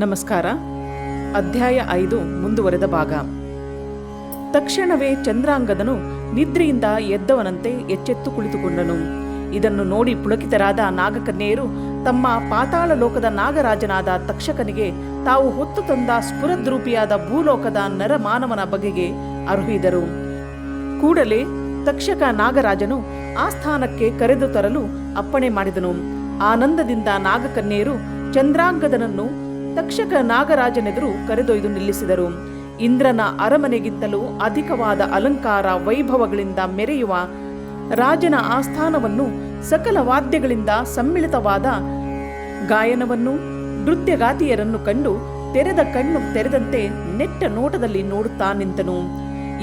ನಮಸ್ಕಾರ. ಅಧ್ಯಾಯ 5 ಮುಂದುವರೆದ ಭಾಗ. ತಕ್ಷಣವೇ ಚಂದ್ರಾಂಗದನು ನಿದ್ರೆಯಿಂದ ಎದ್ದವನಂತೆ ಎಚ್ಚೆತ್ತು ಕುಳಿತುಕೊಂಡನು. ಇದನ್ನು ನೋಡಿ ಪುಳಕಿತರಾದ ನಾಗಕನ್ಯೆಯರು ತಮ್ಮ ಪಾತಾಳ ಲೋಕದ ನಾಗರಾಜನಾದ ತಕ್ಷಕನಿಗೆ ತಾವು ಹೊತ್ತು ತಂದ ಸ್ಫುರದ್ರೂಪಿಯಾದ ಭೂಲೋಕದ ನರಮಾನವನ ಬಗೆಗೆ ಅರುಹಿದರು. ಕೂಡಲೇ ತಕ್ಷಕ ನಾಗರಾಜನು ಆ ಸ್ಥಾನಕ್ಕೆ ಕರೆದು ತರಲು ಅಪ್ಪಣೆ ಮಾಡಿದನು. ಆನಂದದಿಂದ ನಾಗಕನ್ಯೆಯರು ಚಂದ್ರಾಂಗದನನ್ನು ತಕ್ಷಕ ನಾಗರಾಜನೆದುರು ಕರೆದೊಯ್ದು ನಿಲ್ಲಿಸಿದರು. ಇಂದ್ರನ ಅರಮನೆಗಿಂತಲೂ ಅಧಿಕವಾದ ಅಲಂಕಾರ ವೈಭವಗಳಿಂದ ಮೆರೆಯುವ ರಾಜನ ಆಸ್ಥಾನವನ್ನು, ಸಕಲ ವಾದ್ಯಗಳಿಂದ ಸಮ್ಮಿಳಿತವಾದ ಗಾಯನವನ್ನು, ನೃತ್ಯಗಾತಿಯರನ್ನು ಕಂಡು ತೆರೆದ ಕಣ್ಣು ತೆರೆದಂತೆ ನೆಟ್ಟ ನೋಟದಲ್ಲಿ ನೋಡುತ್ತಾ ನಿಂತನು.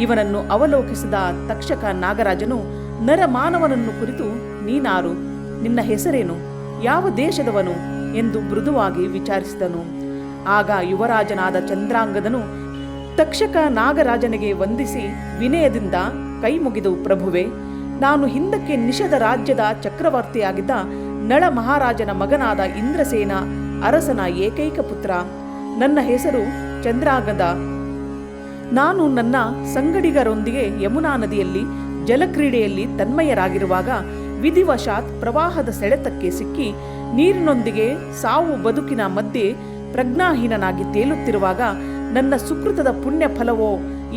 ಇವನನ್ನು ಅವಲೋಕಿಸಿದ ತಕ್ಷಕ ನಾಗರಾಜನು ನರಮಾನವನನ್ನು ಕುರಿತು, ನೀನಾರು? ನಿನ್ನ ಹೆಸರೇನು? ಯಾವ ದೇಶದವನು? ಎಂದು ಮೃದುವಾಗಿ ವಿಚಾರಿಸಿದನು. ಆಗ ಯುವರಾಜನಾದ ಚಂದ್ರಾಂಗದನು ತಕ್ಷಕ ನಾಗರಾಜನಿಗೆ ವಂದಿಸಿ ವಿನಯದಿಂದ ಕೈ ಮುಗಿದು, ಪ್ರಭುವೆ, ನಾನು ಹಿಂದಕ್ಕೆ ನಿಷಧ ರಾಜ್ಯದ ಚಕ್ರವರ್ತಿಯಾಗಿದ್ದ ನಳ ಮಹಾರಾಜನ ಮಗನಾದ ಇಂದ್ರಸೇನ ಅರಸನ ಏಕೈಕ ಪುತ್ರ. ನನ್ನ ಹೆಸರು ಚಂದ್ರಾಂಗದ. ನಾನು ನನ್ನ ಸಂಗಡಿಗರೊಂದಿಗೆ ಯಮುನಾ ನದಿಯಲ್ಲಿ ಜಲಕ್ರೀಡೆಯಲ್ಲಿ ತನ್ಮಯರಾಗಿರುವಾಗ ವಿಧಿವಶಾತ್ ಪ್ರವಾಹದ ಸೆಳೆತಕ್ಕೆ ಸಿಕ್ಕಿ ನೀರಿನೊಂದಿಗೆ ಸಾವು ಬದುಕಿನ ಮಧ್ಯೆ ಪ್ರಜ್ಞಾಹೀನನಾಗಿ ತೇಲುತ್ತಿರುವಾಗ ನನ್ನ ಸುಕೃತದ ಪುಣ್ಯ ಫಲವೋ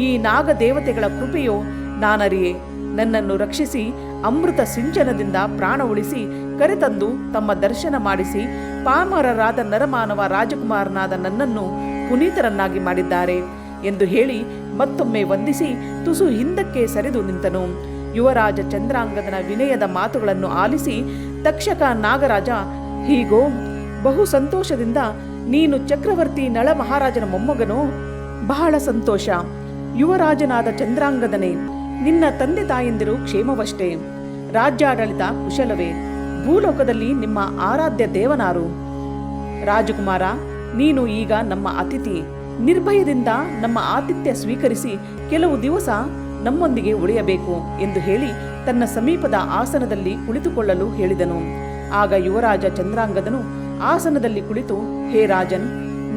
ಈ ನಾಗದೇವತೆಗಳ ಕೃಪೆಯೋ ನಾನರಿಯೆ. ನನ್ನನ್ನು ರಕ್ಷಿಸಿ ಅಮೃತ ಸಿಂಚನದಿಂದ ಪ್ರಾಣ ಉಳಿಸಿ ಕರೆತಂದು ತಮ್ಮ ದರ್ಶನ ಮಾಡಿಸಿ ಪಾಮರರಾದ ನರಮಾನವ ರಾಜಕುಮಾರನಾದ ನನ್ನನ್ನು ಪುನೀತರನ್ನಾಗಿ ಮಾಡಿದ್ದಾರೆ ಎಂದು ಹೇಳಿ ಮತ್ತೊಮ್ಮೆ ವಂದಿಸಿ ತುಸು ಹಿಂದಕ್ಕೆ ಸರಿದು ನಿಂತನು. ಯುವರಾಜ ಚಂದ್ರಾಂಗದನ ವಿನಯದ ಮಾತುಗಳನ್ನು ಆಲಿಸಿ ತಕ್ಷಕ ನಾಗರಾಜ, ಹೀಗೋ, ಬಹು ಸಂತೋಷದಿಂದ. ನೀನು ಚಕ್ರವರ್ತಿ ನಳ ಮಹಾರಾಜನ ಮೊಮ್ಮಗನೋ? ಬಹಳ ಸಂತೋಷ. ಯುವರಾಜನಾದ ಚಂದ್ರಾಂಗದನೇ, ನಿನ್ನ ತಂದೆ ತಾಯಂದಿರು ಕ್ಷೇಮವಷ್ಟೇ? ರಾಜ್ಯಾಡಳಿತ ಕುಶಲವೇ? ಭೂಲೋಕದಲ್ಲಿ ನಿಮ್ಮ ಆರಾಧ್ಯ ದೇವನಾರು? ರಾಜಕುಮಾರ, ನೀನು ಈಗ ನಮ್ಮ ಅತಿಥಿ. ನಿರ್ಭಯದಿಂದ ನಮ್ಮ ಆತಿಥ್ಯ ಸ್ವೀಕರಿಸಿ ಕೆಲವು ದಿವಸ ನಮ್ಮೊಂದಿಗೆ ಉಳಿಯಬೇಕು ಎಂದು ಹೇಳಿ ತನ್ನ ಸಮೀಪದ ಆಸನದಲ್ಲಿ ಕುಳಿತುಕೊಳ್ಳಲು ಹೇಳಿದನು. ಆಗ ಯುವರಾಜ ಚಂದ್ರಾಂಗದನು ಆಸನದಲ್ಲಿ ಕುಳಿತು, ಹೇ ರಾಜನ್,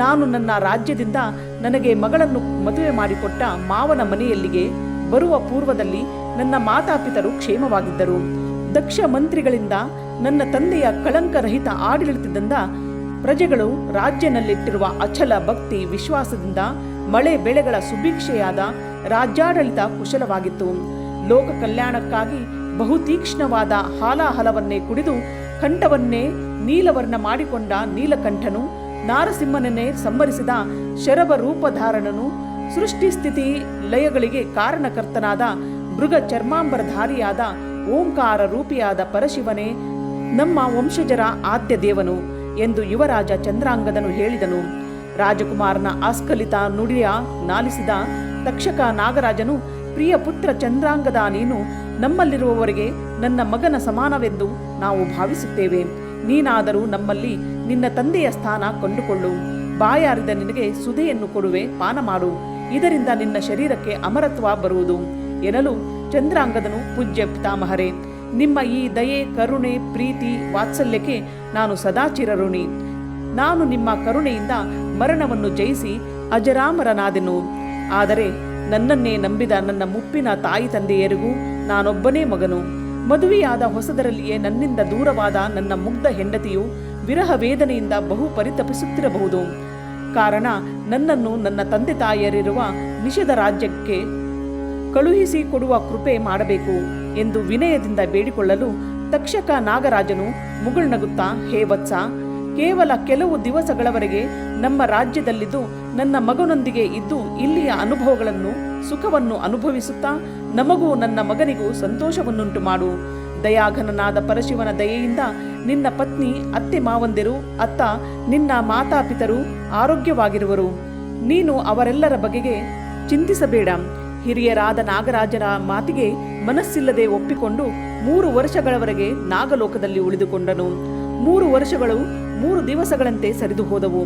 ನಾನು ನನ್ನ ರಾಜ್ಯದಿಂದ ನನಗೆ ಮಗಳನ್ನು ಮದುವೆ ಮಾಡಿಕೊಟ್ಟ ಮಾವನ ಮನೆಯಲ್ಲಿಗೆ ಬರುವ ಪೂರ್ವದಲ್ಲಿ ನನ್ನ ಮಾತಾಪಿತರು ಕ್ಷೇಮವಾಗಿದ್ದರು. ದಕ್ಷ ಮಂತ್ರಿಗಳಿಂದ ನನ್ನ ತಂದೆಯ ಕಳಂಕರಹಿತ ಆಡಳಿತದಿಂದ ಪ್ರಜೆಗಳು ರಾಜ್ಯನಲ್ಲಿಟ್ಟಿರುವ ಅಚಲ ಭಕ್ತಿ ವಿಶ್ವಾಸದಿಂದ ಮಳೆ ಬೆಳೆಗಳ ಸುಭಿಕ್ಷೆಯಾದ ರಾಜ್ಯಾಡಳಿತ ಕುಶಲವಾಗಿತ್ತು. ಲೋಕ ಕಲ್ಯಾಣಕ್ಕಾಗಿ ಬಹುತೀಕ್ಷ್ಣವಾದ ಹಾಲಾಹಲವನ್ನೇ ಕುಡಿದು ಕಂಠವನ್ನೇ ನೀಲವರ್ಣ ಮಾಡಿಕೊಂಡ ನೀಲಕಂಠನು, ನಾರಸಿಂಹನನ್ನೇ ಸಂಹರಿಸಿದ ಶರಭ ರೂಪಧಾರಣನು, ಸೃಷ್ಟಿಸ್ಥಿತಿ ಲಯಗಳಿಗೆ ಕಾರಣಕರ್ತನಾದ ಮೃಗ ಚರ್ಮಾಂಬರಧಾರಿಯಾದ ಓಂಕಾರ ರೂಪಿಯಾದ ಪರಶಿವನೇ ನಮ್ಮ ವಂಶಜರ ಆದ್ಯ ದೇವನು ಎಂದು ಯುವರಾಜ ಚಂದ್ರಾಂಗದನು ಹೇಳಿದನು. ರಾಜಕುಮಾರನ ಆಸ್ಖಲಿತ ನುಡಿಯ ನಾಲಿಸಿದ ತಕ್ಷಕ ನಾಗರಾಜನು, ಪ್ರಿಯ ಪುತ್ರ ಚಂದ್ರಾಂಗದ, ನೀನು ನಮ್ಮಲ್ಲಿರುವವರೆಗೆ ನನ್ನ ಮಗನ ಸಮಾನವೆಂದು ನಾವು ಭಾವಿಸುತ್ತೇವೆ. ನೀನಾದರೂ ನಮ್ಮಲ್ಲಿ ನಿನ್ನ ತಂದೆಯ ಸ್ಥಾನ ಕೊಂಡುಕೊಳ್ಳು. ಬಾಯಾರಿದ ನಿನಗೆ ಸುಧೆಯನ್ನು ಕೊಡುವೆ, ಪಾನ ಮಾಡು. ಇದರಿಂದ ನಿನ್ನ ಶರೀರಕ್ಕೆ ಅಮರತ್ವ ಬರುವುದು ಎನ್ನಲು ಚಂದ್ರಾಂಗದನು, ಪೂಜ್ಯ ಪಿತಾಮಹರೇ, ನಿಮ್ಮ ಈ ದಯೆ, ಕರುಣೆ, ಪ್ರೀತಿ, ವಾತ್ಸಲ್ಯಕ್ಕೆ ನಾನು ಸದಾ ಚಿರಋಣಿ. ನಾನು ನಿಮ್ಮ ಕರುಣೆಯಿಂದ ಮರಣವನ್ನು ಜಯಿಸಿ ಅಜರಾಮರನಾದೆನು. ಆದರೆ ನನ್ನನ್ನೇ ನಂಬಿದ ನನ್ನ ಮುಪ್ಪಿನ ತಾಯಿ ತಂದೆಯರಿಗೂ ನಾನೊಬ್ಬನೇ ಮಗನು. ಮದುವೆಯಾದ ಹೊಸದರಲ್ಲಿಯೇ ನನ್ನಿಂದ ದೂರವಾದ ನನ್ನ ಮುಗ್ಧ ಹೆಂಡತಿಯು ವಿರಹ ವೇದನೆಯಿಂದ ಬಹು ಪರಿತಪಿಸುತ್ತಿರಬಹುದು. ಕಾರಣ ನನ್ನನ್ನು ನನ್ನ ತಂದೆ ತಾಯಿಯರಿರುವ ನಿಷಧ ರಾಜ್ಯಕ್ಕೆ ಕಳುಹಿಸಿ ಕೊಡುವ ಕೃಪೆ ಮಾಡಬೇಕು ಎಂದು ವಿನಯದಿಂದ ಬೇಡಿಕೊಳ್ಳಲು ತಕ್ಷಕ ನಾಗರಾಜನು ಮುಗುಳ್ನಗುತ್ತಾ, ಹೇ ವತ್ಸ, ಕೇವಲ ಕೆಲವು ದಿವಸಗಳವರೆಗೆ ನಮ್ಮ ರಾಜ್ಯದಲ್ಲಿದ್ದು ನನ್ನ ಮಗನೊಂದಿಗೆ ಇದ್ದು ಇಲ್ಲಿಯ ಅನುಭವಗಳನ್ನು, ಸುಖವನ್ನು ಅನುಭವಿಸುತ್ತಾ ನಮಗೂ ನನ್ನ ಮಗನಿಗೂ ಸಂತೋಷವನ್ನುಂಟು ಮಾಡು. ದಯಾಘನನಾದ ಪರಶಿವನ ದಯೆಯಿಂದ ನಿನ್ನ ಪತ್ನಿ, ಅತ್ತೆ ಮಾವಂದಿರು, ಅತ್ತ ನಿನ್ನ ಮಾತಾಪಿತರು ಆರೋಗ್ಯವಾಗಿರುವರು. ನೀನು ಅವರೆಲ್ಲರ ಬಗೆಗೆ ಚಿಂತಿಸಬೇಡ. ಹಿರಿಯರಾದ ನಾಗರಾಜನ ಮಾತಿಗೆ ಮನಸ್ಸಿಲ್ಲದೆ ಒಪ್ಪಿಕೊಂಡು 3 ವರ್ಷಗಳವರೆಗೆ ನಾಗಲೋಕದಲ್ಲಿ ಉಳಿದುಕೊಂಡನು. 3 ವರ್ಷಗಳು 3 ದಿವಸಗಳಂತೆ ಸರಿದು ಹೋದವು.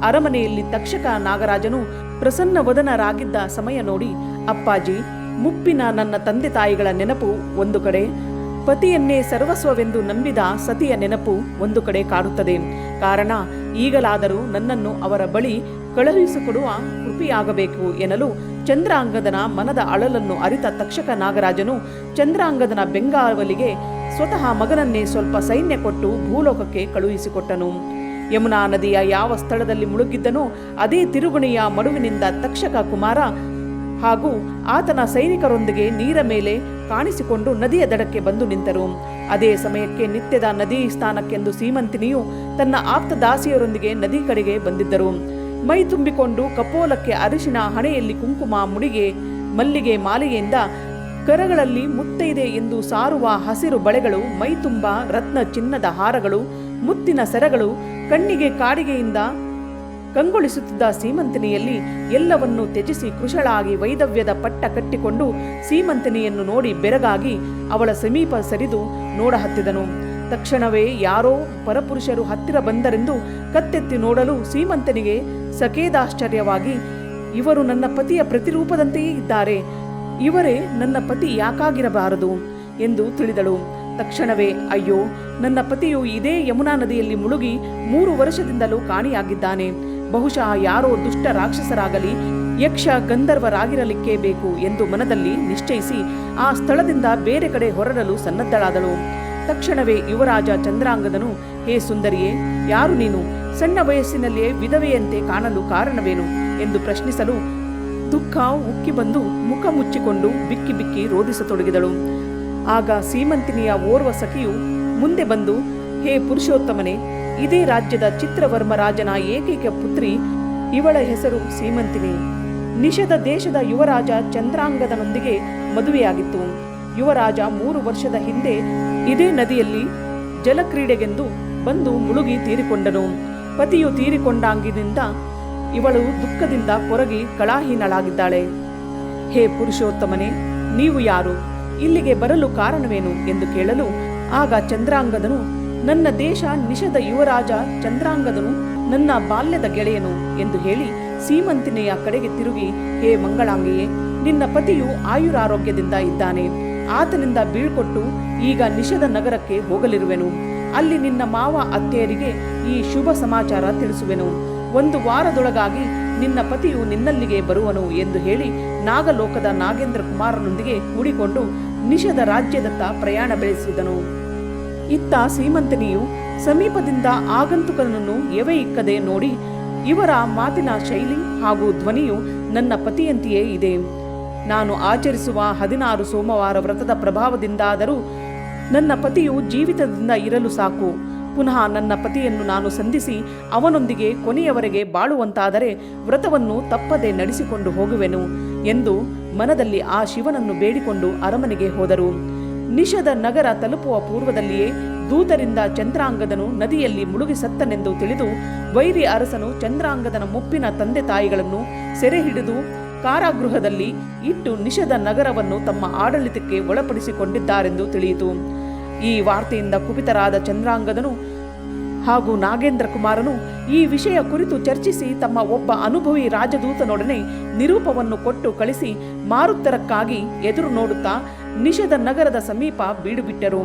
ಅರಮನೆಯಲ್ಲಿ ತಕ್ಷಕ ನಾಗರಾಜನು ಪ್ರಸನ್ನವದನರಾಗಿದ್ದ ಸಮಯ ನೋಡಿ, ಅಪ್ಪಾಜಿ, ಮುಪ್ಪಿನ ನನ್ನ ತಂದೆ ತಾಯಿಗಳ ನೆನಪು ಒಂದು ಕಡೆ, ಪತಿಯನ್ನೇ ಸರ್ವಸ್ವವೆಂದು ನಂಬಿದ ಸತಿಯ ನೆನಪು ಒಂದು ಕಡೆ ಕಾಡುತ್ತದೆ. ಕಾರಣ ಈಗಲಾದರೂ ನನ್ನನ್ನು ಅವರ ಬಳಿ ಕಳುಹಿಸಿಕೊಡುವ ಕೃಪೆಯಾಗಬೇಕು ಎನ್ನಲು ಚಂದ್ರಾಂಗದನ ಮನದ ಅಳಲನ್ನು ಅರಿತ ತಕ್ಷಕ ನಾಗರಾಜನು ಚಂದ್ರಾಂಗದನ ಬೆಂಗಾವಲಿಗೆ ಸ್ವತಃ ಮಗನನ್ನೇ ಸ್ವಲ್ಪ ಸೈನ್ಯ ಕೊಟ್ಟು ಭೂಲೋಕಕ್ಕೆ ಕಳುಹಿಸಿಕೊಟ್ಟನು. ಯಮುನಾ ನದಿಯ ಯಾವ ಸ್ಥಳದಲ್ಲಿ ಮುಳುಗಿದ್ದನೋ ಅದೇ ತಿರುಗುಣಿಯ ಮಡುವಿನಿಂದ ತಕ್ಷಕ ಕುಮಾರ ಹಾಗೂ ಆತನ ಸೈನಿಕರೊಂದಿಗೆ ನೀರ ಮೇಲೆ ಕಾಣಿಸಿಕೊಂಡು ನದಿಯ ದಡಕ್ಕೆ ಬಂದು ನಿಂತರು. ಅದೇ ಸಮಯಕ್ಕೆ ನಿತ್ಯದ ನದಿ ಸ್ಥಾನಕ್ಕೆಂದು ಸೀಮಂತಿನಿಯು ತನ್ನ ಆಪ್ತ ದಾಸಿಯರೊಂದಿಗೆ ನದಿ ಕಡೆಗೆ ಬಂದಿದ್ದರು. ಮೈ ತುಂಬಿಕೊಂಡು ಕಪೋಲಕ್ಕೆ ಅರಿಶಿನ, ಹಣೆಯಲ್ಲಿ ಕುಂಕುಮ, ಮುಡಿಗೆ ಮಲ್ಲಿಗೆ ಮಾಲೆಯಿಂದ ಕರಗಳಲ್ಲಿ ಮುತ್ತೈದೆ ಎಂದು ಸಾರುವ ಹಸಿರು ಬಳೆಗಳು, ಮೈತುಂಬ ರತ್ನ ಚಿನ್ನದ ಹಾರಗಳು, ಮುತ್ತಿನ ಸೆರಗಳು, ಕಣ್ಣಿಗೆ ಕಾಡಿಗೆಯಿಂದ ಕಂಗೊಳಿಸುತ್ತಿದ್ದ ಸೀಮಂತಿನಿಯಲ್ಲಿ ಎಲ್ಲವನ್ನೂ ತ್ಯಜಿಸಿ ಕೃಶಳಾಗಿ ವೈದವ್ಯದ ಪಟ್ಟ ಕಟ್ಟಿಕೊಂಡು ಸೀಮಂತಿನಿಯನ್ನು ನೋಡಿ ಬೆರಗಾಗಿ ಅವಳ ಸಮೀಪ ಸರಿದು ನೋಡಹತ್ತಿದನು. ತಕ್ಷಣವೇ ಯಾರೋ ಪರಪುರುಷರು ಹತ್ತಿರ ಬಂದರೆಂದು ಕತ್ತೆತ್ತಿ ನೋಡಲು ಸೀಮಂತನಿಗೆ ಸಕೇದಾಶ್ಚರ್ಯವಾಗಿ, ಇವರು ನನ್ನ ಪತಿಯ ಪ್ರತಿರೂಪದಂತೆಯೇ ಇದ್ದಾರೆ, ಇವರೇ ನನ್ನ ಪತಿ ಯಾಕಾಗಿರಬಾರದು ಎಂದು ತಿಳಿದಳು. ತಕ್ಷಣವೇ, ಅಯ್ಯೋ, ನನ್ನ ಪತಿಯು ಇದೇ ಯಮುನಾ ನದಿಯಲ್ಲಿ ಮುಳುಗಿ 3 ವರ್ಷದಿಂದಲೂ ಕಾಣಿಯಾಗಿದ್ದಾನೆ. ಬಹುಶಃ ಯಾರೋ ದುಷ್ಟ ರಾಕ್ಷಸರಾಗಲಿ ಯಕ್ಷ ಗಂಧರ್ವರಾಗಿರಲಿಕ್ಕೇ ಬೇಕು ಎಂದು ಮನದಲ್ಲಿ ನಿಶ್ಚಯಿಸಿ ಆ ಸ್ಥಳದಿಂದ ಬೇರೆ ಕಡೆ ಹೊರಡಲು ಸನ್ನದ್ಧಳಾದಳು. ತಕ್ಷಣವೇ ಯುವರಾಜ ಚಂದ್ರಾಂಗದನು, ಹೇ ಸುಂದರಿಯೇ, ಯಾರು ನೀನು? ಸಣ್ಣ ವಯಸ್ಸಿನಲ್ಲಿಯೇ ವಿಧವೆಯಂತೆ ಕಾಣಲು ಕಾರಣವೇನು ಎಂದು ಪ್ರಶ್ನಿಸಲು ದುಃಖ ಉಕ್ಕಿ ಬಂದು ಮುಖ ಮುಚ್ಚಿಕೊಂಡು ಬಿಕ್ಕಿ ಬಿಕ್ಕಿ ರೋಧಿಸತೊಡಗಿದಳು. ಆಗ ಸೀಮಂತಿನಿಯ ಓರ್ವ ಸಖಿಯು ಮುಂದೆ ಬಂದು, ಹೇ ಪುರುಷೋತ್ತಮನೇ, ಇದೇ ರಾಜ್ಯದ ಚಿತ್ರವರ್ಮ ರಾಜನ ಏಕೈಕ ಪುತ್ರಿ, ಇವಳ ಹೆಸರು ಸೀಮಂತಿನಿ. ನಿಷಧ ದೇಶದ ಯುವರಾಜ ಚಂದ್ರಾಂಗದನೊಂದಿಗೆ ಮದುವೆಯಾಗಿತ್ತು. ಯುವರಾಜ 3 ವರ್ಷದ ಹಿಂದೆ ಇದೇ ನದಿಯಲ್ಲಿ ಜಲಕ್ರೀಡೆಗೆಂದು ಬಂದು ಮುಳುಗಿ ತೀರಿಕೊಂಡನು. ಪತಿಯು ತೀರಿಕೊಂಡಾಗಿನಿಂದ ಇವಳು ದುಃಖದಿಂದ ಕೊರಗಿ ಕಳಾಹೀನಳಾಗಿದ್ದಾಳೆ. ಹೇ ಪುರುಷೋತ್ತಮನೇ, ನೀವು ಯಾರು? ಇಲ್ಲಿಗೆ ಬರಲು ಕಾರಣವೇನು ಎಂದು ಕೇಳಲು ಆಗ ಚಂದ್ರಾಂಗದನು, ನನ್ನ ದೇಶ ನಿಷಧ ಯುವರಾಜ ಚಂದ್ರಾಂಗದನು ನನ್ನ ಬಾಲ್ಯದ ಗೆಳೆಯನು ಎಂದು ಹೇಳಿ ಸೀಮಂತಿನಿಯ ಕಡೆಗೆ ತಿರುಗಿ, ಹೇ ಮಂಗಳಾಂಗಿಯೇ, ನಿನ್ನ ಪತಿಯು ಆಯುರಾರೋಗ್ಯದಿಂದ ಇದ್ದಾನೆ. ಆತನಿಂದ ಬೀಳ್ಕೊಟ್ಟು ಈಗ ನಿಷಧ ನಗರಕ್ಕೆ ಹೋಗಲಿರುವೆನು. ಅಲ್ಲಿ ನಿನ್ನ ಮಾವ ಅತ್ತೆಯರಿಗೆ ಈ ಶುಭ ಸಮಾಚಾರ ತಿಳಿಸುವೆನು. 1 ವಾರದೊಳಗಾಗಿ ನಿನ್ನ ಪತಿಯು ನಿನ್ನಲ್ಲಿಗೆ ಬರುವನು ಎಂದು ಹೇಳಿ ನಾಗಲೋಕದ ನಾಗೇಂದ್ರ ಕುಮಾರನೊಂದಿಗೆ ಕೂಡಿಕೊಂಡು ನಿಷಧ ರಾಜ್ಯದತ್ತ ಪ್ರಯಾಣ ಬೆಳೆಸಿದನು. ಇತ್ತ ಸೀಮಂತಿನಿಯು ಸಮೀಪದಿಂದ ಆಗಂತುಕನನ್ನು ಎವೆ ಇಕ್ಕದೆ ನೋಡಿ, ಇವರ ಮಾತಿನ ಶೈಲಿ ಹಾಗೂ ಧ್ವನಿಯು ನನ್ನ ಪತಿಯಂತೆಯೇ ಇದೆ. ನಾನು ಆಚರಿಸುವ 16 ಸೋಮವಾರ ವ್ರತದ ಪ್ರಭಾವದಿಂದಾದರೂ ನನ್ನ ಪತಿಯು ಜೀವಿತದಿಂದ ಇರಲು ಸಾಕು. ಪುನಃ ನನ್ನ ಪತಿಯನ್ನು ನಾನು ಸಂಧಿಸಿ ಅವನೊಂದಿಗೆ ಕೊನೆಯವರೆಗೆ ಬಾಳುವಂತಾದರೆ ವ್ರತವನ್ನು ತಪ್ಪದೆ ನಡೆಸಿಕೊಂಡು ಹೋಗುವೆನು ಎಂದು ಮನದಲ್ಲಿ ಆ ಶಿವನನ್ನು ಬೇಡಿಕೊಂಡು ಅರಮನೆಗೆ ಹೋದರು. ನಿಷಧ ನಗರ ತಲುಪುವ ಪೂರ್ವದಲ್ಲಿಯೇ ದೂತರಿಂದ ಚಂದ್ರಾಂಗದನು ನದಿಯಲ್ಲಿ ಮುಳುಗಿ ಸತ್ತನೆಂದು ತಿಳಿದು ವೈರಿ ಅರಸನು ಚಂದ್ರಾಂಗದನ ಮುಪ್ಪಿನ ತಂದೆ ತಾಯಿಗಳನ್ನು ಸೆರೆ ಹಿಡಿದು ಕಾರಾಗೃಹದಲ್ಲಿ ಇಟ್ಟು ನಿಷಧ ನಗರವನ್ನು ತಮ್ಮ ಆಡಳಿತಕ್ಕೆ ಒಳಪಡಿಸಿಕೊಂಡಿದ್ದಾರೆಂದು ತಿಳಿಯಿತು. ಈ ವಾರ್ತೆಯಿಂದ ಕುಪಿತರಾದ ಚಂದ್ರಾಂಗದನು ಹಾಗೂ ನಾಗೇಂದ್ರ ಕುಮಾರನು ಈ ವಿಷಯ ಕುರಿತು ಚರ್ಚಿಸಿ ತಮ್ಮ ಒಬ್ಬ ಅನುಭವಿ ರಾಜದೂತನೊಡನೆ ನಿರೂಪವನ್ನು ಕೊಟ್ಟು ಕಳಿಸಿ ಮಾರುತ್ತರಕ್ಕಾಗಿ ಎದುರು ನೋಡುತ್ತಾ ನಿಷಧ ನಗರದ ಸಮೀಪ ಬೀಡುಬಿಟ್ಟರು.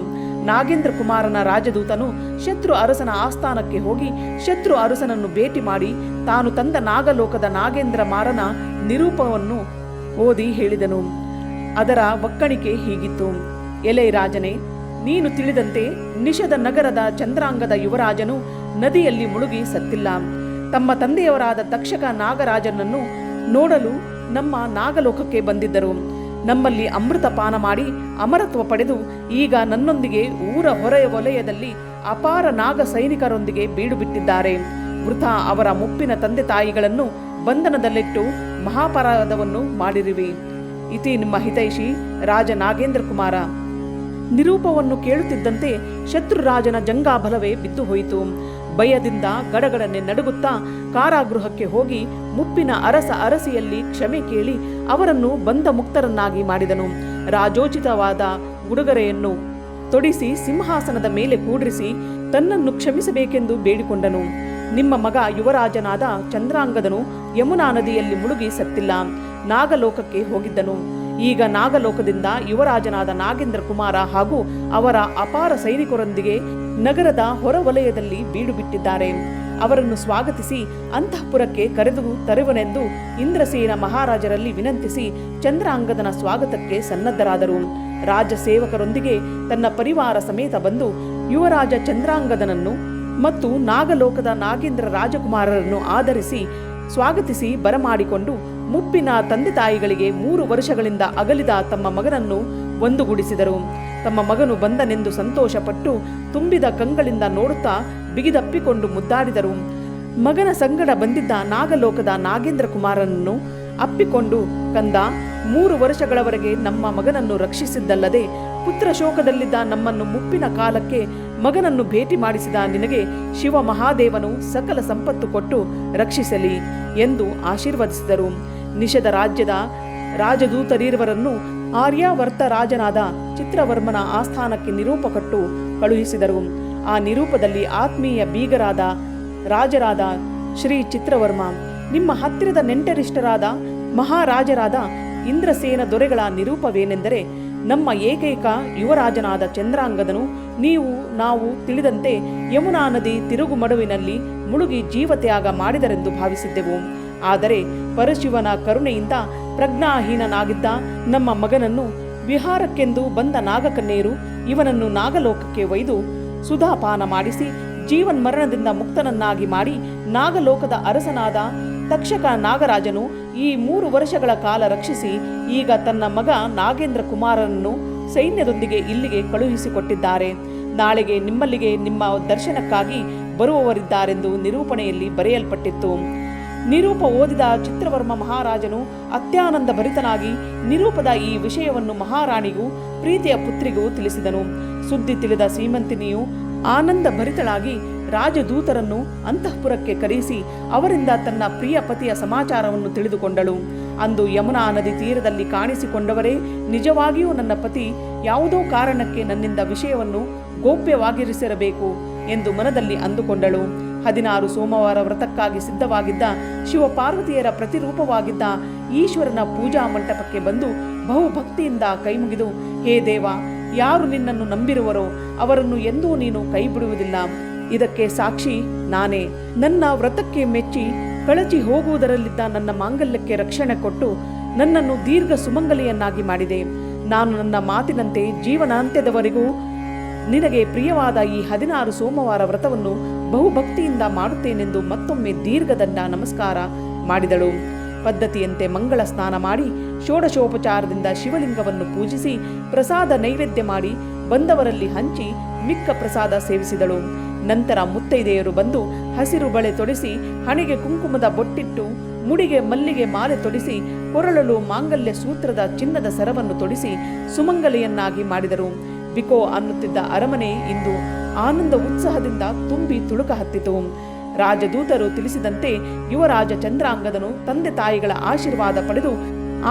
ನಾಗೇಂದ್ರ ಕುಮಾರನ ರಾಜದೂತನು ಶತ್ರು ಅರಸನ ಆಸ್ಥಾನಕ್ಕೆ ಹೋಗಿ ಶತ್ರು ಅರಸನನ್ನು ಭೇಟಿ ಮಾಡಿ ತಾನು ತಂದ ನಾಗಲೋಕದ ನಾಗೇಂದ್ರ ಮಾರನ ನಿರೂಪವನ್ನು ಓದಿ ಹೇಳಿದನು. ಅದರ ಒಕ್ಕಣಿಕೆ ಹೀಗಿತ್ತು: ಎಲೆ ರಾಜನೇ, ನೀನು ತಿಳಿದಂತೆ ನಿಷಧ ನಗರದ ಚಂದ್ರಾಂಗದ ಯುವರಾಜನು ನದಿಯಲ್ಲಿ ಮುಳುಗಿ ಸತ್ತಿಲ್ಲ. ತಮ್ಮ ತಂದೆಯವರಾದ ತಕ್ಷಕ ನಾಗರಾಜನನ್ನು ನೋಡಲು ನಮ್ಮ ನಾಗಲೋಕಕ್ಕೆ ಬಂದಿದ್ದರು. ನಮ್ಮಲ್ಲಿ ಅಮೃತ ಪಾನ ಮಾಡಿ ಅಮರತ್ವ ಪಡೆದು ಈಗ ನನ್ನೊಂದಿಗೆ ಊರ ಹೊರ ವಲಯದಲ್ಲಿ ಅಪಾರ ನಾಗ ಸೈನಿಕರೊಂದಿಗೆ ಬೀಡು ಬಿಟ್ಟಿದ್ದಾರೆ. ವೃಥಾ ಅವರ ಮುಪ್ಪಿನ ತಂದೆ ತಾಯಿಗಳನ್ನು ಬಂಧನದಲ್ಲಿಟ್ಟು ಮಹಾಪರಾಧವನ್ನು ಮಾಡಿರುವಿ. ಇತಿ ನಿಮ್ಮ ಹಿತೈಷಿ ರಾಜ ನಾಗೇಂದ್ರ ಕುಮಾರ. ನಿರೂಪವನ್ನು ಕೇಳುತ್ತಿದ್ದಂತೆ ಶತ್ರುರಾಜನ ಜಂಗಾಬಲವೇ ಬಿದ್ದು ಹೋಯಿತು. ಭಯದಿಂದ ಗಡಗಡನೆ ನಡುಗುತ್ತಾ ಕಾರಾಗೃಹಕ್ಕೆ ಹೋಗಿ ಮುಪ್ಪಿನ ಅರಸ ಅರಸಿಯಲ್ಲಿ ಕ್ಷಮೆ ಕೇಳಿ ಅವರನ್ನು ಬಂಧ ಮುಕ್ತರನ್ನಾಗಿ ಮಾಡಿದನು. ರಾಜೋಚಿತವಾದ ಉಡುಗೊರೆಯನ್ನು ತೊಡಿಸಿ ಸಿಂಹಾಸನದ ಮೇಲೆ ಕೂಡ್ರಿಸಿ ತನ್ನನ್ನು ಕ್ಷಮಿಸಬೇಕೆಂದು ಬೇಡಿಕೊಂಡನು. ನಿಮ್ಮ ಮಗ ಯುವರಾಜನಾದ ಚಂದ್ರಾಂಗದನು ಯಮುನಾ ನದಿಯಲ್ಲಿ ಮುಳುಗಿ ಸತ್ತಿಲ್ಲ, ನಾಗಲೋಕಕ್ಕೆ ಹೋಗಿದ್ದನು. ಈಗ ನಾಗಲೋಕದಿಂದ ಯುವರಾಜನಾದ ನಾಗೇಂದ್ರ ಕುಮಾರ ಹಾಗೂ ಅವರ ಅಪಾರ ಸೈನಿಕರೊಂದಿಗೆ ನಗರದ ಹೊರವಲಯದಲ್ಲಿ ಬೀಡು ಬಿಟ್ಟಿದ್ದಾರೆ. ಅವರನ್ನು ಸ್ವಾಗತಿಸಿ ಅಂತಃಪುರಕ್ಕೆ ಕರೆದು ತರುವನೆಂದು ಇಂದ್ರಸೇನ ಮಹಾರಾಜರಲ್ಲಿ ವಿನಂತಿಸಿ ಚಂದ್ರಾಂಗದನ ಸ್ವಾಗತಕ್ಕೆ ಸನ್ನದ್ಧರಾದರು. ರಾಜ ಸೇವಕರೊಂದಿಗೆ ತನ್ನ ಪರಿವಾರ ಸಮೇತ ಬಂದು ಯುವರಾಜ ಚಂದ್ರಾಂಗದನನ್ನು ಮತ್ತು ನಾಗಲೋಕದ ನಾಗೇಂದ್ರ ರಾಜಕುಮಾರರನ್ನು ಆಧರಿಸಿ ಸ್ವಾಗತಿಸಿ ಬರಮಾಡಿಕೊಂಡು ಮುಪ್ಪಿನ ತಂದೆ ತಾಯಿಗಳಿಗೆ 3 ವರ್ಷಗಳಿಂದ ಅಗಲಿದ ತಮ್ಮ ಮಗನನ್ನು ಒಂದುಗೂಡಿಸಿದರು. ತಮ್ಮ ಮಗನು ಬಂದನೆಂದು ಸಂತೋಷಪಟ್ಟು ತುಂಬಿದ ಕಂಗಳಿಂದ ನೋಡುತ್ತಾ ಬಿಗಿದಪ್ಪಿಕೊಂಡು ಮುದ್ದಾಡಿದರು. ಮಗನ ಸಂಗಡ ಬಂದಿದ್ದ ನಾಗಲೋಕದ ನಾಗೇಂದ್ರ ಕುಮಾರನನ್ನು ಅಪ್ಪಿಕೊಂಡು, ಕಂದ, 3 ವರ್ಷಗಳವರೆಗೆ ನಮ್ಮ ಮಗನನ್ನು ರಕ್ಷಿಸಿದ್ದಲ್ಲದೆ ಪುತ್ರ ಶೋಕದಲ್ಲಿದ್ದ ನಮ್ಮನ್ನು ಮುಪ್ಪಿನ ಕಾಲಕ್ಕೆ ಮಗನನ್ನು ಭೇಟಿ ಮಾಡಿಸಿದ ನಿನಗೆ ಶಿವ ಮಹಾದೇವನು ಸಕಲ ಸಂಪತ್ತು ಕೊಟ್ಟು ರಕ್ಷಿಸಲಿ ಎಂದು ಆಶೀರ್ವದಿಸಿದರು. ನಿಷಧ ರಾಜ್ಯದ ರಾಜದೂತರಿರುವರನ್ನು ಆರ್ಯಾವರ್ತ ರಾಜನಾದ ಚಿತ್ರವರ್ಮನ ಆಸ್ಥಾನಕ್ಕೆ ನಿರೂಪ ಕೊಟ್ಟು ಕಳುಹಿಸಿದರು. ಆ ನಿರೂಪದಲ್ಲಿ ಆತ್ಮೀಯ ಬೀಗರಾದ ರಾಜರಾದ ಶ್ರೀ ಚಿತ್ರವರ್ಮ, ನಿಮ್ಮ ಹತ್ತಿರದ ನೆಂಟರಿಷ್ಟರಾದ ಮಹಾರಾಜರಾದ ಇಂದ್ರಸೇನ ದೊರೆಗಳ ನಿರೂಪವೇನೆಂದರೆ, ನಮ್ಮ ಏಕೈಕ ಯುವರಾಜನಾದ ಚಂದ್ರಾಂಗದನು ನಾವು ತಿಳಿದಂತೆ ಯಮುನಾ ನದಿ ತಿರುಗುಮಡುವಿನಲ್ಲಿ ಮುಳುಗಿ ಜೀವತ್ಯಾಗ ಮಾಡಿದರೆಂದು ಭಾವಿಸಿದ್ದೆವು. ಆದರೆ ಪರಶಿವನ ಕರುಣೆಯಿಂದ ಪ್ರಜ್ಞಾಹೀನನಾಗಿದ್ದ ನಮ್ಮ ಮಗನನ್ನು ವಿಹಾರಕ್ಕೆಂದು ಬಂದ ನಾಗಕನ್ಯರು ಇವನನ್ನು ನಾಗಲೋಕಕ್ಕೆ ಒಯ್ದು ಸುಧಾಪಾನ ಮಾಡಿಸಿ ಜೀವನ್ಮರಣದಿಂದ ಮುಕ್ತನನ್ನಾಗಿ ಮಾಡಿ ನಾಗಲೋಕದ ಅರಸನಾದ ತಕ್ಷಕ ನಾಗರಾಜನು ಈ 3 ವರ್ಷಗಳ ಕಾಲ ರಕ್ಷಿಸಿ ಈಗ ತನ್ನ ಮಗ ನಾಗೇಂದ್ರ ಕುಮಾರನನ್ನು ಸೈನ್ಯದೊಂದಿಗೆ ಇಲ್ಲಿಗೆ ಕಳುಹಿಸಿಕೊಟ್ಟಿದ್ದಾರೆ. ನಾಳೆಗೆ ನಿಮ್ಮಲ್ಲಿಗೆ ನಿಮ್ಮ ದರ್ಶನಕ್ಕಾಗಿ ಬರುವವರಿದ್ದಾರೆಂದು ನಿರೂಪಣೆಯಲ್ಲಿ ಬರೆಯಲ್ಪಟ್ಟಿತ್ತು. ನಿರೂಪ ಓದಿದ ಚಿತ್ರವರ್ಮ ಮಹಾರಾಜನು ಅತ್ಯಾನಂದ ಭರಿತನಾಗಿ ನಿರೂಪದ ಈ ವಿಷಯವನ್ನು ಮಹಾರಾಣಿಗೂ ಪ್ರೀತಿಯ ಪುತ್ರಿಗೂ ತಿಳಿಸಿದನು. ಸುದ್ದಿ ತಿಳಿದ ಸೀಮಂತಿನಿಯು ಆನಂದ ಭರಿತಳಾಗಿ ರಾಜದೂತರನ್ನು ಅಂತಃಪುರಕ್ಕೆ ಕರೆಯಿಸಿ ಅವರಿಂದ ತನ್ನ ಪ್ರಿಯ ಪತಿಯ ಸಮಾಚಾರವನ್ನು ತಿಳಿದುಕೊಂಡಳು. ಅಂದು ಯಮುನಾ ನದಿ ತೀರದಲ್ಲಿ ಕಾಣಿಸಿಕೊಂಡವರೇ ನಿಜವಾಗಿಯೂ ನನ್ನ ಪತಿ ಯಾವುದೋ ಕಾರಣಕ್ಕೆ ನನ್ನಿಂದ ವಿಷಯವನ್ನು ಗೋಪ್ಯವಾಗಿರಿಸಿರಬೇಕು ಎಂದು ಮನದಲ್ಲಿ ಅಂದುಕೊಂಡಳು. 16 ಸೋಮವಾರ ವ್ರತಕ್ಕಾಗಿ ಸಿದ್ಧವಾಗಿದ್ದ ಶಿವಪಾರ್ವತಿಯರ ಪ್ರತಿರೂಪವಾಗಿದ್ದ ಈಶ್ವರನ ಪೂಜಾ ಮಂಟಪಕ್ಕೆ ಬಂದು ಬಹುಭಕ್ತಿಯಿಂದ ಕೈಮುಗಿದು, ಹೇ ದೇವ, ಯಾರು ನಿನ್ನನ್ನು ನಂಬಿರುವರೋ ಅವರನ್ನು ಎಂದೂ ನೀನು ಕೈ ಬಿಡುವುದಿಲ್ಲ. ಇದಕ್ಕೆ ಸಾಕ್ಷಿ ನಾನೇ. ನನ್ನ ವ್ರತಕ್ಕೆ ಮೆಚ್ಚಿ ಕಳಚಿ ಹೋಗುವುದರಲ್ಲಿದ್ದ ನನ್ನ ಮಾಂಗಲ್ಯಕ್ಕೆ ರಕ್ಷಣೆ ಕೊಟ್ಟು ನನ್ನನ್ನು ದೀರ್ಘ ಸುಮಂಗಲಿಯನ್ನಾಗಿ ಮಾಡಿದೆ. ನಾನು ನನ್ನ ಮಾತಿನಂತೆ ಜೀವನಾಂತ್ಯದವರೆಗೂ ನಿನಗೆ ಪ್ರಿಯವಾದ ಈ 16 ಸೋಮವಾರ ವ್ರತವನ್ನು ಬಹುಭಕ್ತಿಯಿಂದ ಮಾಡುತ್ತೇನೆಂದು ಮತ್ತೊಮ್ಮೆ ದೀರ್ಘದಂಡ ನಮಸ್ಕಾರ ಮಾಡಿದಳು. ಪದ್ಧತಿಯಂತೆ ಮಂಗಳ ಸ್ನಾನ ಮಾಡಿ ಷೋಡಶೋಪಚಾರದಿಂದ ಶಿವಲಿಂಗವನ್ನು ಪೂಜಿಸಿ ಪ್ರಸಾದ ನೈವೇದ್ಯ ಮಾಡಿ ಬಂದವರಲ್ಲಿ ಹಂಚಿ ಮಿಕ್ಕ ಪ್ರಸಾದ ಸೇವಿಸಿದಳು. ನಂತರ ಮುತ್ತೈದೆಯರು ಬಂದು ಹಸಿರು ಬಳೆ ತೊಡಿಸಿ ಹಣೆಗೆ ಕುಂಕುಮದ ಬೊಟ್ಟಿಟ್ಟು ಮುಡಿಗೆ ಮಲ್ಲಿಗೆ ಮಾಲೆ ತೊಡಿಸಿ ಕೊರಳಲು ಮಾಂಗಲ್ಯ ಸೂತ್ರದ ಚಿನ್ನದ ಸರವನ್ನು ತೊಡಿಸಿ ಸುಮಂಗಲಿಯನ್ನಾಗಿ ಮಾಡಿದರು. ಬಿಕೋ ಅನ್ನುತ್ತಿದ್ದ ಅರಮನೆ ಇಂದು ಆನಂದ ಉತ್ಸಾಹದಿಂದ ತುಂಬಿ ತುಳುಕ ಹತ್ತಿತು. ರಾಜದೂತರು ತಿಳಿಸಿದಂತೆ ಯುವರಾಜ ಚಂದ್ರಾಂಗದನು ತಂದೆ ತಾಯಿಗಳ ಆಶೀರ್ವಾದ ಪಡೆದು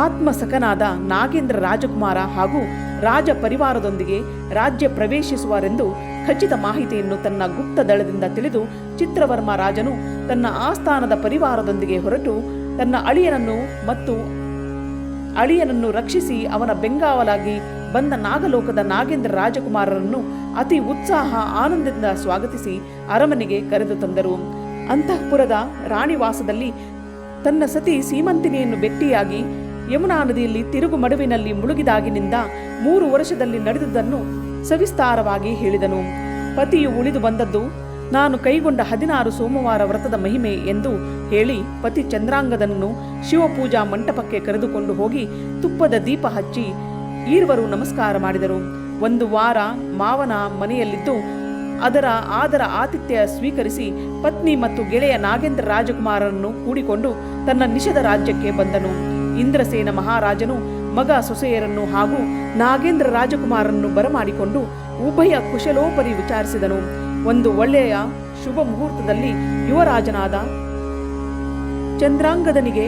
ಆತ್ಮಸಖನಾದ ನಾಗೇಂದ್ರ ರಾಜಕುಮಾರ ಹಾಗೂ ರಾಜ ಪರಿವಾರದೊಂದಿಗೆ ರಾಜ್ಯ ಪ್ರವೇಶಿಸುವರೆಂದು ಖಚಿತ ಮಾಹಿತಿಯನ್ನು ತನ್ನ ಗುಪ್ತ ದಳದಿಂದ ತಿಳಿದು ಚಿತ್ರವರ್ಮ ರಾಜನು ತನ್ನ ಆಸ್ಥಾನದ ಪರಿವಾರದೊಂದಿಗೆ ಹೊರಟು ತನ್ನ ಅಳಿಯನನ್ನು ರಕ್ಷಿಸಿ ಅವನ ಬೆಂಗಾವಲಾಗಿ ಬಂದ ನಾಗಲೋಕದ ನಾಗೇಂದ್ರ ರಾಜಕುಮಾರರನ್ನು ಅತಿ ಉತ್ಸಾಹ ಆನಂದದಿಂದ ಸ್ವಾಗತಿಸಿ ಅರಮನೆಗೆ ಕರೆದು ತಂದರು. ಅಂತಃಪುರದ ರಾಣಿವಾಸದಲ್ಲಿ ತನ್ನ ಸತಿ ಸೀಮಂತಿನಿಯನ್ನು ಭೇಟಿಯಾಗಿ ಯಮುನಾ ನದಿಯಲ್ಲಿ ತಿರುಗು ಮಡುವಿನಲ್ಲಿ ಮುಳುಗಿದಾಗಿನಿಂದ 3 ವರ್ಷದಲ್ಲಿ ನಡೆದುದನ್ನು ಸವಿಸ್ತಾರವಾಗಿ ಹೇಳಿದನು. ಪತಿಯು ಉಳಿದು ಬಂದದ್ದು ನಾನು ಕೈಗೊಂಡ 16 ಸೋಮವಾರ ವ್ರತದ ಮಹಿಮೆ ಎಂದು ಹೇಳಿ ಪತಿ ಚಂದ್ರಾಂಗದನನ್ನು ಶಿವಪೂಜಾ ಮಂಟಪಕ್ಕೆ ಕರೆದುಕೊಂಡು ಹೋಗಿ ತುಪ್ಪದ ದೀಪ ಹಚ್ಚಿ ಈರ್ವರು ನಮಸ್ಕಾರ ಮಾಡಿದರು. 1 ವಾರ ಮಾವನ ಮನೆಯಲ್ಲಿದ್ದು ಆದರ ಆತಿಥ್ಯ ಸ್ವೀಕರಿಸಿ ಪತ್ನಿ ಮತ್ತು ಗೆಳೆಯ ನಾಗೇಂದ್ರ ರಾಜಕುಮಾರರನ್ನು ಕೂಡಿಕೊಂಡು ತನ್ನ ನಿಷಧ ರಾಜ್ಯಕ್ಕೆ ಬಂದನು. ಇಂದ್ರಸೇನ ಮಹಾರಾಜನು ಮಗ ಸೊಸೆಯರನ್ನು ಹಾಗೂ ನಾಗೇಂದ್ರ ರಾಜಕುಮಾರರನ್ನು ಬರಮಾಡಿಕೊಂಡು ಉಭಯ ಕುಶಲೋಪರಿ ವಿಚಾರಿಸಿದನು. ಒಂದು ಒಳ್ಳೆಯ ಶುಭ ಮುಹೂರ್ತದಲ್ಲಿ ಯುವರಾಜನಾದ ಚಂದ್ರಾಂಗದನಿಗೆ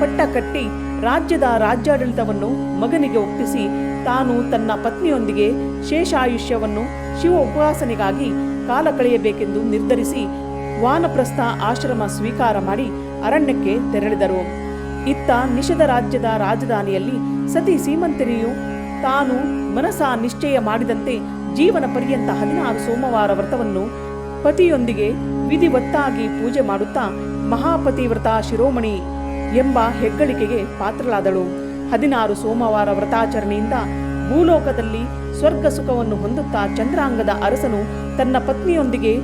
ಪಟ್ಟ ಕಟ್ಟಿ ರಾಜ್ಯದ ರಾಜ್ಯಾಡಳಿತವನ್ನು ಮಗನಿಗೆ ಒಪ್ಪಿಸಿ ತಾನು ತನ್ನ ಪತ್ನಿಯೊಂದಿಗೆ ಶೇಷಾಯುಷ್ಯವನ್ನು ಶಿವ ಉಪಾಸನೆಗಾಗಿ ಕಾಲ ಕಳೆಯಬೇಕೆಂದು ನಿರ್ಧರಿಸಿ ವಾನಪ್ರಸ್ಥ ಆಶ್ರಮ ಸ್ವೀಕಾರ ಮಾಡಿ ಅರಣ್ಯಕ್ಕೆ ತೆರಳಿದರು. ಇತ್ತ ನಿಷಧ ರಾಜ್ಯದ ರಾಜಧಾನಿಯಲ್ಲಿ ಸತಿ ಸೀಮಂತಿನಿಯು ತಾನು ಮನಸ ನಿಶ್ಚಯ ಮಾಡಿದಂತೆ ಜೀವನ ಪರ್ಯಂತ 16 ಸೋಮವಾರ ವ್ರತವನ್ನು ಪತಿಯೊಂದಿಗೆ ವಿಧಿವತ್ತಾಗಿ ಪೂಜೆ ಮಾಡುತ್ತಾ ಮಹಾಪತಿವ್ರತ ಶಿರೋಮಣಿ ಎಂಬ ಹೆಗ್ಗಳಿಕೆಗೆ ಪಾತ್ರಳಾದಳು. 16 ಸೋಮವಾರ ವ್ರತಾಚರಣೆಯಿಂದ ಭೂಲೋಕದಲ್ಲಿ ಸ್ವರ್ಗ ಸುಖವನ್ನು ಹೊಂದುತ್ತಾ ಚಂದ್ರಾಂಗದ ಅರಸನು ತನ್ನ ಪತ್ನಿಯೊಂದಿಗೆ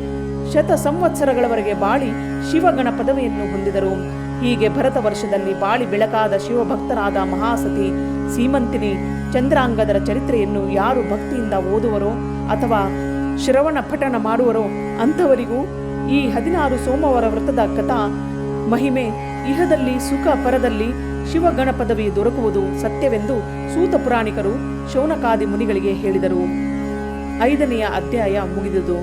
ಸಂವತ್ಸರಗಳವರೆಗೆ ಬಾಳಿ ಶಿವಗಣ ಪದವಿಯನ್ನು ಹೊಂದಿದರು. ಹೀಗೆ ಭರತ ವರ್ಷದಲ್ಲಿ ಬಾಳಿ ಬೆಳಕಾದ ಶಿವಭಕ್ತರಾದ ಮಹಾಸತಿ ಸೀಮಂತಿನಿ ಚಂದ್ರಾಂಗದರ ಚರಿತ್ರೆಯನ್ನು ಯಾರು ಭಕ್ತಿಯಿಂದ ಓದುವರೋ ಅಥವಾ ಶ್ರವಣ ಪಠಣ ಮಾಡುವರೋ ಅಂಥವರಿಗೂ ಈ 16 ಸೋಮವಾರ ವ್ರತದ ಕಥಾ ಮಹಿಮೆ ಇಹದಲ್ಲಿ ಸುಖ ಪರದಲ್ಲಿ ಶಿವಗಣ ಪದವಿ ದೊರಕುವುದು ಸತ್ಯವೆಂದು ಸೂತ ಪುರಾಣಿಕರು ಶೌನಕಾದಿ ಮುನಿಗಳಿಗೆ ಹೇಳಿದರು. 5ನೆಯ ಅಧ್ಯಾಯ ಮುಗಿದುದು.